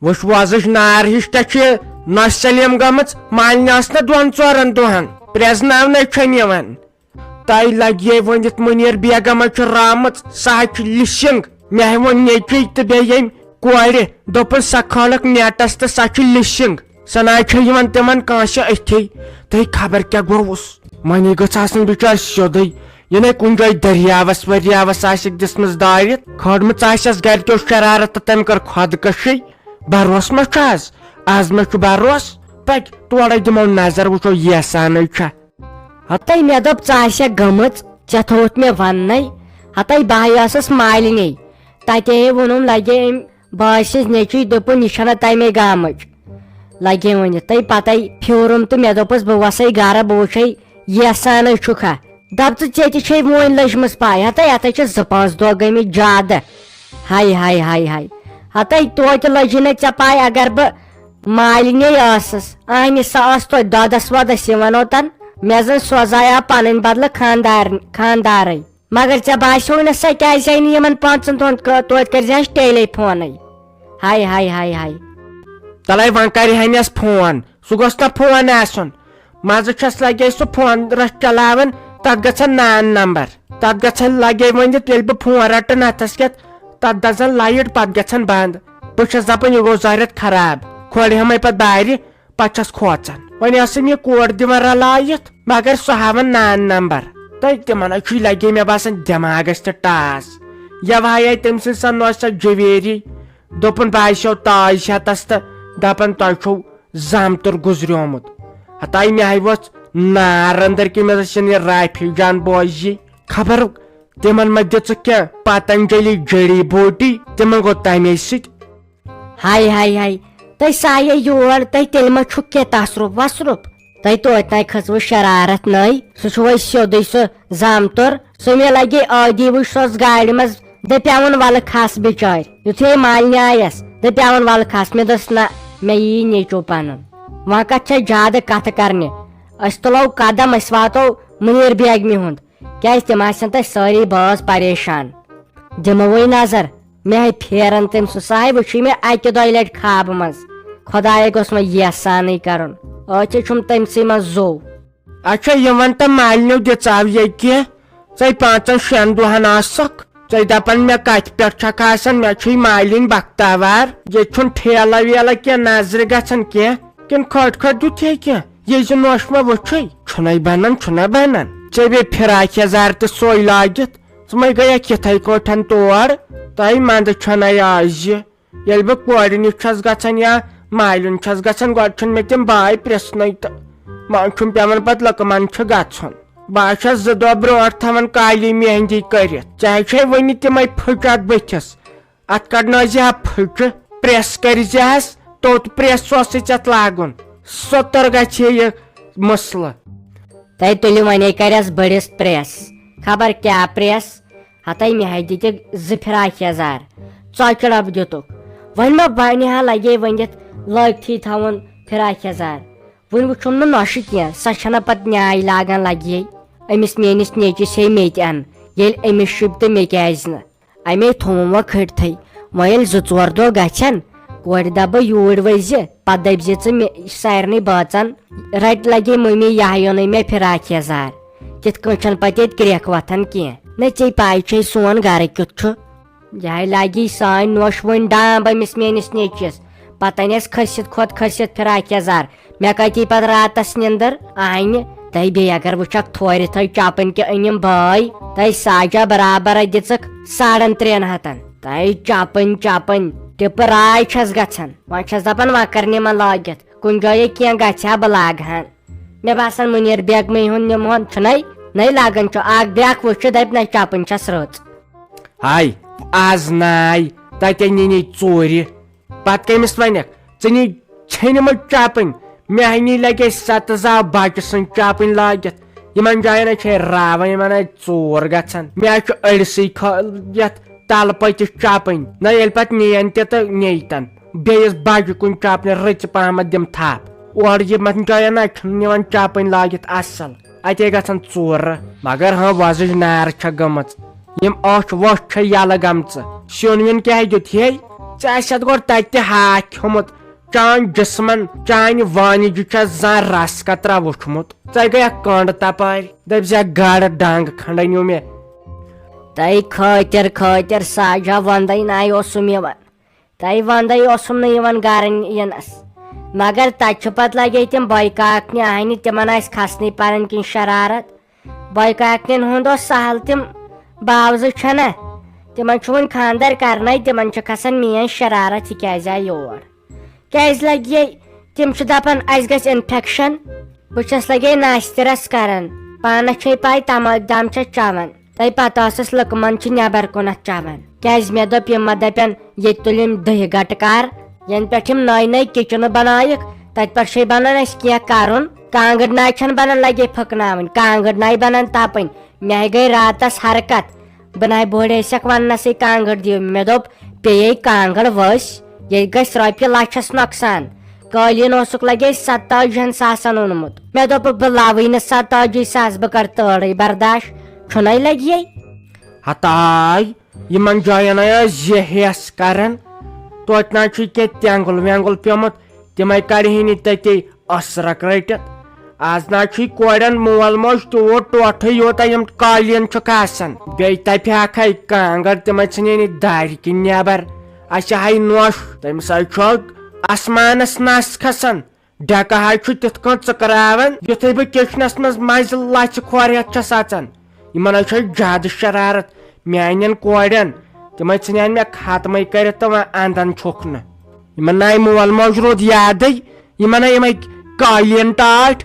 وش وازش نار ہش تچ نس سلیم گمت مالنہ نا 2-4 دہن پریزناونہ چھن تہ لگے ونت منیر بیگم رامت سہ لسنگ مے ون نیچی تو بیم کور دپن سہ کھالک نیٹس تو سہ لسنگ سہ نا تمن کانس اتھی تھی خبر کیا گوس منی گھس بچار سیودے یہ کن جائے دریاوس وریاوس آسک دسمس دارت کھڑمت آسس گرکیو شرارت تو تم کر خودکشی بھروس ما آز ما بھروس پک تورے دمو نظر وچو یہ سان ہتائی مے دپ ژے گمت ژے تھوت مے ون ہتائی بہس مالنی تتے ونم لگے ام باس نیچی دپن یہ تمے گامچ لگے ون تی پتہ پھیورم تو مے دپس بہ وسے گھر بہ وچھے یہ سان چھکھا دپ ژے تہ ون لجمس پائی ہتائی اتھے 2-5 دہ گمت زیادہ ہائی ہائی ہائی ہائی ہتائی توتہ لجی نا ژے پائی اگر بہ مالنی ٲسٕس اہنہِ سۄ ٲس توتہِ دۄدس وۄدس یِوان اوٚتن مےٚ زن سوزایا پنٕنۍ بدلہٕ خاندارٕے مگر ژےٚ باسیو نہٕ سۄ کیازِ آیہِ نہٕ یِمن 5 دۄہن توتہِ کٔرزِہس ٹیلی فونٕے ہاے ہاے ہاے ہاے تلے ون کرہنس فون سہ گوٚژھ نا فون آسُن مزٕ چھس لگے سُہ فون رٹ چلاوان تتھ گژھن نان نمبر تتھ گژھن لگے ؤنِتھ ییٚلہِ بہٕ فون رٹن اتھس کٮ۪تھ تتھ دزن لایٹ پتہٕ گژھن بند بہٕ چھس دپان یہ گوٚو ظٲہرت خراب کھولہِ ہمے پتہٕ بارِ پتہٕ چھس کھوژان وۄنۍ ٲسٕم یہ کور دِوان رلایتھ مگر سُہ ہاوان نان نمبر تہٕ تمن لگے مےٚ باسان دٮ۪ماغس تہِ ٹاس یوہے تٔمۍ سٕنٛز سۄ نوٚو سۄ جویری دوٚپُن باسیو تاج ہتس تہٕ دپان تۄہہِ چھُو زامتُر گُزریومُت ہتائی مےٚ ووٚژھ نار أنٛدٕر کِنۍ مےٚ دوٚپُس یہِ رافی جان بوزی خبر تمن ما دِژٕکھ کینٛہہ پتنجلی جڑی بوٗٹی تمن گوٚو تمے سۭتۍ ہاے ہاے ہاے تُہۍ سایے یور تُہۍ تیٚلہِ ما چھُکھ کینٛہہ تصرُف وصرُف تُہۍ توتہِ تانۍ کھٔژوٕ شرارت نٔے سُہ چھُ وۄنۍ سیوٚدُے سُہ زامتُر سُہ مےٚ لگے عٲدی وٕچھ سۄ گاڑِ منٛز دپیاوُن ولہٕ کھس بچارِ یُتھُے مالنہِ آیس دپیاوُن ولہٕ کھس مےٚ دوٚپُس نہ مےٚ یی نیٚچوٗ پنُن وۄنۍ کتھ چھےٚ زیادٕ کتھٕ کرنہِ أسۍ تُلو قدم أسۍ واتو منیٖر بیگمہِ ہُنٛد کیازِ تِم آسن تتہِ سٲری بٲژ پریشان دِموے نظر مےٚ ہے پھیرن تٔمۍ سُہ ہے وٕچھے مےٚ 1-2 لٹہِ خوابہٕ منٛز خۄدایا گوٚژھ مےٚ یس سانٕے کرُن أتھۍ چھُم تٔمسٕے منٛز زوٚو اچھا یہ ون تو مالنیو دِژاو یہ کینٛہہ ژے 5-6 دۄہن آسکھ ژے دپان مےٚ کتہِ پٮ۪ٹھ چھکھ آسان مےٚ چھُے مالِنۍ بختاوار ییٚتہِ چھُنہٕ ٹھیلہ ویلہ کینٛہہ نظرِ گژھان کینٛہہ کِنہٕ کھٔٹ دِتھے کینٛہہ یہِ زِ نوش مےٚ وٕچھے چھُنَے بنان چھُنا بنان ژےٚ بیٚیہِ فراک یزار تہِ سوے لٲگِتھ ژٕ مے گٔیکھ یِتھے کٲٹھۍ تور تۄہہِ منٛدٕ چھُنَے آز ییٚلہِ بہٕ کورِ نِش چھس گژھان یا مالِنۍ چھس گژھان گۄڈٕ چھُنہٕ مےٚ تِم باے پرژھنٕے تہٕ وۄنۍ چھُم پیوان پتہٕ لُکہٕ چھُ گژھُن بہٕ چھس 2 دۄہ برونٛٹھ تھاوان کالی مہندی کٔرِتھ ژےٚ چھے وٕنہِ تِمے پھٕچ اتھ بٕتھِس اتھ کڑنٲیزِ پھٕچہِ پریس کٔرزِہس توٚت پریس اوسُے ژےٚ لاگُن سوٚتر گژھِ یہِ مسلہٕ تۄہہِ تُلِو وۄنۍ کرٮ۪س بٔڑِس پریس خبر کیٛاہ پریس ہتائی مےٚ ہے دِتِکھ 2 فراک یزار ژۄچہِ ڈبہٕ دِتُکھ وۄنۍ ما بنہِ ہا لگے ؤنِتھ لٲگتھٕے تھاوُن فراک یزار وۄنۍ وٕچھُم نہٕ نۄشہِ کینٛہہ سۄ چھنہ پتہٕ نیاے لاگان لگے أمِس میٲنِس نیچِس ہے مےٚ تہِ ان ییٚلہِ أمِس شُبہِ تہٕ مےٚ کیازِ نہٕ امے تھوٚوُم وۄنۍ کھٔٹتھٕے وۄنۍ ییٚلہِ 2-4 دۄہ گژھن کورِ دپ بہٕ یوٗرۍ ؤسۍ پتہٕ دٔپزِ ژٕ مےٚ سارنٕے بٲژن رٹہِ لگے مٔمی یہِ اوٚنُے مےٚ فراک یزار تِتھ کٔنۍ چھنہٕ پتہٕ ییٚتہِ کرٛیکھ وتھان کینٛہہ نہ ژےٚ پاے چھے سون گرٕ کیُتھ چھُ یہِ لگی سٲنۍ نوش وۄنۍ ڈامب أمِس میٲنِس نیچِس پتہٕ انٮ۪س کھٔسِتھ کھٔسِتھ فراک یزار مےٚ کتی پتہٕ راتس نِندٕر آنہِ تۄہہِ بیٚیہِ اگر وٕچھکھ تھورِ تھٲے چپٕنۍ کہِ أنِم بٲے تۄہہِ ساجا برابر دِژٕکھ 350 تۄہہِ چپٕنۍ ٹِپہٕ راے چھس گژھان وۄنۍ چھس دپان وۄنۍ کر نِمن لٲگِتھ کُنہِ جایہِ کینٛہہ گژھِ ہا بہٕ لاگہٕ ہن مےٚ باسان منیٖر بیگمٕے ہُنٛد نِمہون چھُنَے نٔے لاگان چھُ اکھ بیاکھ وٕچھِ دپہِ نہ چپٕنۍ چھس رٕژ ہاے آز ناے تتے نِنی ژوٗرِ پتہٕ کٔمِس ونکھ ژٕ نی ژھیٚنمٕژ چپٕنۍ مےٚ نی لگے 7 زاو بچہِ سٕنٛز چپٕنۍ لٲگِتھ یِمن جاین چھے راوان یِمن ژوٗر گژھان مےٚ چھُ أڑسٕے یتھ تلہٕ پٔتِس چپٕنۍ نہ ییٚلہِ پتہٕ نِین تہِ تہٕ نیتن بیٚیِس بجہِ کُنہِ چپنہِ رٕژِ پہمتھ دِم تھپھ اورٕ یِمن جاین چھُنہٕ نِوان چپٕنۍ لٲگِتھ اصل اتے گژھان ژوٗرٕ مگر ہاں وۄزٕج نار چھےٚ گٔمٕژ یِم أچھ ؤچھ چھےٚ یلہٕ گٔمژٕ سیُن ویُن کیٛاہ دیُت ہے ژےٚ گۄڈٕ تتہِ ہاکھ کھیوٚمُت چانہِ جسمن چانہِ وانِجہِ چھےٚ زانٛہہ رس قطرا وٕچھمُت ژےٚ گٔیکھ کنڈ تپٲرۍ دٔپزٮ۪کھ گاڈٕ ڈنٛگ کھنڈ أنِو مےٚ تۄہہِ خٲطر ساجا ونٛدے ناے اوسُم یِوان تۄہہِ ونٛدے اوسُم نہٕ یِوان گرن یِنس مگر تتہِ چھُ پتہٕ لگے تِم بٲے کاکنہِ آنہِ تِمن آسہِ کھسنٕے پنٕنۍ کِنۍ شرارت بٲے کاکنٮ۪ن ہُنٛد اوس سہل تِم باوزٕ چھنا تِمن چھُ وۄنۍ خانٛدر کرنے تِمن چھِ کھسان میٲنۍ شرارت یہِ کیازِ آیہِ یور کیازِ لگے تِم چھِ دپان اسہِ گژھِ انفیکشن بہٕ چھس لگے ناشتہٕ کران پانس چھے پاے تماک دام چھس چٮ۪وان تۄہہِ پتہ ٲسٕس لُکہٕ چھِ نٮ۪بر کُنتھ چٮ۪وان کیازِ مےٚ دوٚپ یِم ما دپن ییٚتہِ تُلۍ یِم دہہِ گٹہٕ کار ینہٕ پٮ۪ٹھ یِم نٔے کِچنہٕ بنٲیِکھ تتہِ پٮ۪ٹھ چھے بنان اسہِ کینٛہہ کرُن کانٛگٕر ناے چھنہٕ بنان لگے پھٕکناوٕنۍ کانٛگٕر ناے بنان تپٕنۍ مےٚ گٔے راتس حرکت بہٕ ناے بٔڑ ٲسکھ وننسٕے کانٛگٕر دِیو مےٚ دوٚپ پیٚیے کانٛگٕر ؤسۍ ییٚتہِ گژھِ رۄپیہِ لچھس نۄقصان قٲلیٖن اوسُکھ لگے 27,000 ساسن اوٚنمُت مےٚ دوٚپُکھ بہٕ لاوٕے نہٕ 27 ساس بہٕ کرٕ تٲرٕے برداش چھُنَے لگیے ہتاے یِمن جاین ٲسۍ یہِ ہٮ۪س کران توتہِ نہ چھُ کینٛہہ تینٛگُل وینٛگُل پیومُت تِمے کڑہی نہٕ تٔتی ٲسرکھ رٔٹِتھ آز نہ چھُے کورٮ۪ن مول موج تیوٗت ٹوٹھٕے یوٗتاہ یِم قٲلیٖن چھُکھ آسان بیٚیہِ تپہِ ہاکھے کانٛگٕر تِمے ژھٕنے نہٕ دارِ کِنۍ نٮ۪بر اسہِ ہاے نوش تمہِ سۭتۍ چھُ آسمانس نس کھسان ڈیکہٕ ہاے چھُ تِتھ کٔنۍ ژٕکراوان یُتھُے بہٕ کچنس منٛز مزٕ لژھِ کھور ہٮ۪تھ چھس اژان یِمن حظ چھِ زیادٕ شرارت میانٮ۪ن کورٮ۪ن تِمے ژھٕنن مےٚ ختمٕے کٔرِتھ تہٕ وۄنۍ انٛدن چھُکھ نہٕ یِمن ناے مول موج روٗد یادٕے یِمن یِمے قٲلیٖن ٹاٹھ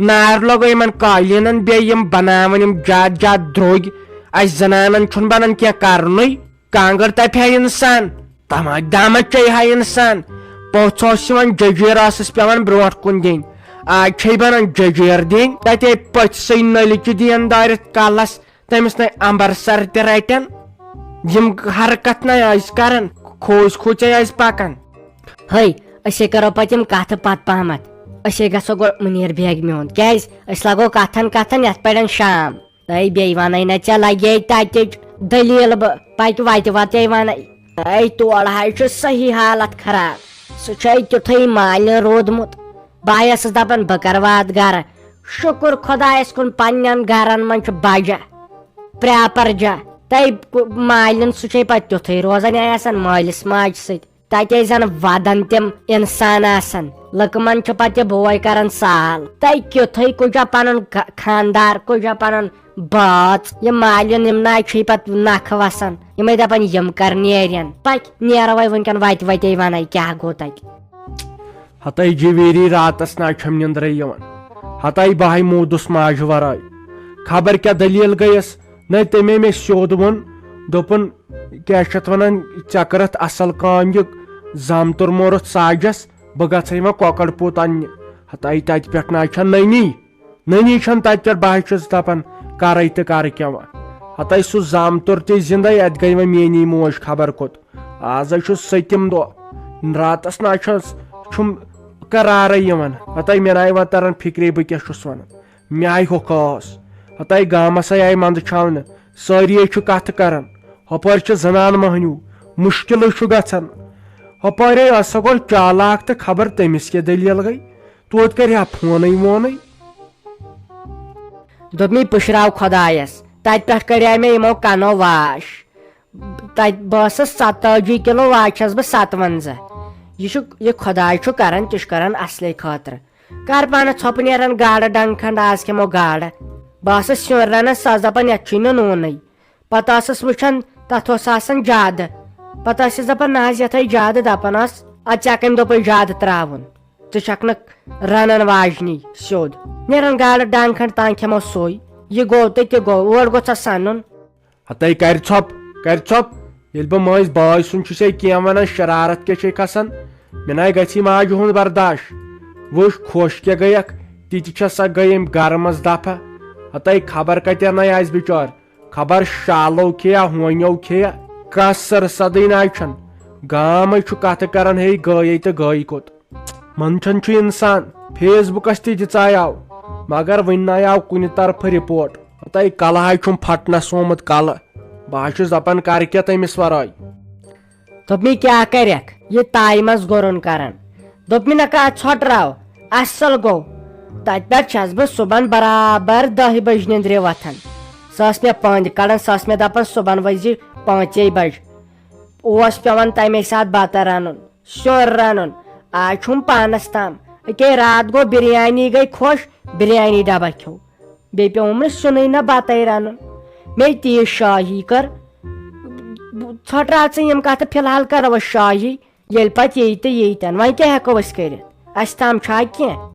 نار لوگو یِمن قٲلیٖنن بیٚیہِ یِم بناوان یِم زیادٕ درٛوگۍ اسہِ زنانن چھُنہٕ بنان کینٛہہ کرنُے کانٛگٕر تپہِ ہا انسان تماک دامت چیٚیہِ ہا انسان پوٚژھ اوس یِوان ججیٖر ٲسٕس پیوان برونٛٹھ کُن دِنۍ آز چھے بنان ججیٖر دِنۍ تتے پٔژھسٕے نٔلچہِ دِین دٲرِتھ کلس تٔمِس نَے امبرسر تہِ رٹن یِم حرکت نَے ٲسۍ کران کھوٗژ کھوٗژے ٲسۍ پکان ہے أسے کرو پتہٕ یِم کتھٕ پتہٕ پہمتھ أسے گژھو گۄڈٕ مُنیٖر بیگمہِ ہُنٛد کیازِ أسۍ لگو کتھن یتھ پٲٹھۍ شام ہے بیٚیہِ ونَے نہ ژےٚ لگے تتِچ دٔلیٖل بہٕ پتہٕ وتے ونَے ہے تورٕ حظ چھُ صحیح حالت خراب سُہ چھُ تیُتھُے مالنہِ روٗدمُت بہٕ ٲسٕس دپان بہٕ کر واتہٕ گرٕ شُکر خۄدایس کُن پننٮ۪ن گرن منٛز چھُ بجا پراپر جا تۄہہِ مالِن سُہ چھے پتہٕ تیُتھُے روزان یہِ آسان مٲلِس ماجہِ سۭتۍ تتے زن ودان تِم انسان آسان لُکہٕ من چھُ پتہٕ یہِ بوے کران سال تۄہہِ کیُتھُے کُجا پنُن خانٛدار کُجا پنُن بٲژ یِم مالِن یِم ناے چھُے پتہٕ نکھٕ وسان یِمے دپان یِم کر نیرن پکہِ نیروے وُنکیٚن وتے ونَے کیاہ گوٚو تتہِ ہتاے جویری راتس نہ چھم نندرے یِوان ہتاے بہے موٗدُس ماجہِ ورٲے خبر کیاہ دلیٖل گٔیس نہ تٔمے مےٚ سیوٚد ووٚن دوٚپُن کیاہ چھِ اتھ ونان ژےٚ کٔرتھ اصل کٲم یہِ زامتُر مورُتھ ساجس بہٕ گژھے وۄنۍ کۄکر پوٗت اننہِ ہتاے تتہِ پٮ۪ٹھ نہ چھےٚ نٔنی چھنہٕ تتہِ پٮ۪ٹھ بہٕ چھُس دپان کرے تہٕ کرٕ کیاہ وۄنۍ ہتاے سُہ زامتُر تہِ زندے اتہِ گٔے وۄنۍ میٲنی موج خبر کوٚت آز چھُ سٔتِم دۄہ راتس نہ چھُم قرارے یِوان ہتاے مےٚ ناے وۄنۍ تران فکرے بہٕ کیاہ چھُس ونان مےٚ آیہِ ہوکھاس ہتاے گامس آیہِ منٛدٕ چھاونہٕ سٲری چھُ کتھٕ کران ہۄپٲرۍ چھِ زنان مہنیوٗ مُشکلٕے چھُ گژھان ہۄپٲرے ٲس گۄڈٕ چالاک تہٕ خبر تٔمِس کیاہ دٔلیٖل گٔے توتہِ کرِ ہا فونٕے وونٕے دوٚپ مے پُشراو خۄدایس تتہِ پٮ۪ٹھ کڑے مےٚ یِمو کنو واش تتہِ بہٕ ٲسٕس 27 کِلوٗ واش چھس بہٕ 57 یہِ خۄداے چھُ کران تہِ چھُ کران اصلے خٲطرٕ کر پانس ژھۄپہٕ نیران گاڈٕ ڈنٛگ کھنڈ آز کھٮ۪مو گاڈٕ بہٕ ٲسٕس سیُن رنان سۄ ٲس دپان یتھ چھُے نہٕ نوٗنٕے پتہٕ ٲسٕس وٕچھان تتھ اوس آسان زیادٕ پتہٕ ٲسِس دپان نہ حظ یتھ ہے زیادٕ دپان ٲس ادٕ ژےٚ کٔمۍ دوٚپُے زیادٕ تراوُن ژٕ چھکھ نہٕ رنان واجنی سیوٚد نیران گاڈٕ ڈنٛگ کھنڈ تانۍ کھٮ۪مو سُے یہِ گوٚو تہٕ تہِ گوٚو اور گوٚژھ سنُن ہتاے کر ژھۄپ ییٚلہِ بہٕ مٲنٛزۍ باے سُنٛد چھُسے کینٛہہ ونان شرارت کیاہ چھے کھسان مےٚ ناے گژھی ماجہِ ہُنٛد برداش وٕچھ خۄش کیاہ گٔیکھ تِتہِ چھےٚ سۄ گٔے أمۍ گرٕ منٛز دفعہ ہتاے خبر کتٮ۪ن ناے آسہِ بِچور خبر شالو کھیٚیا ہونیو کھیٚیا کانٛہہ سرسدٕے ناے چھنہٕ گامے چھُ کتھٕ کران ہے گٔیے تہٕ گٔے کوٚت منٛدچھان چھُ انسان فیس بُکس تہِ دِژایاو مگر وُنہِ ناے آو کُنہِ طرفہٕ رِپورٹ ہتاے کلہٕ ہاے چھُم پھٹنس آمُت کلہٕ بہٕ حظ چھُس دپان کر کیاہ تٔمِس ورٲے دوٚپ مےٚ کیٛاہ کَرٮ۪کھ یہِ تایہِ منٛز گُرُن کران دوٚپ مےٚ نہ کَتھ ژھۄٹراو اَصٕل گوٚو تَتہِ پٮ۪ٹھ چھَس بہٕ صُبحن برابر 10 بجہِ نِندرِ وۄتھان سۄ ٲس مےٚ پٔنٛدۍ کڑان سۄ ٲس مےٚ دپان صُبحن ؤتھزِ 5 بجہِ اوس پیٚوان تَمے ساتہٕ بتہٕ رَنُن سیُن رَنُن آز چھُم پانس تام أکے رات گوٚو بِریانی گٔے خۄش بِریانی ڈبہ کھیوٚو بیٚیہِ پیوٚوُم نہٕ سیُنٕے نہ بتَے رَنُن مے تیٖژ شٲہی کٔر ژھۄٹراو ژٕ یِم کتھٕ فِلحال کرو أسۍ شٲہی ییٚلہِ پتہٕ یی تہٕ یی تن وۄنۍ کیٛاہ ہٮ۪کو أسۍ کٔرِتھ اَسہِ تام چھا کینٛہہ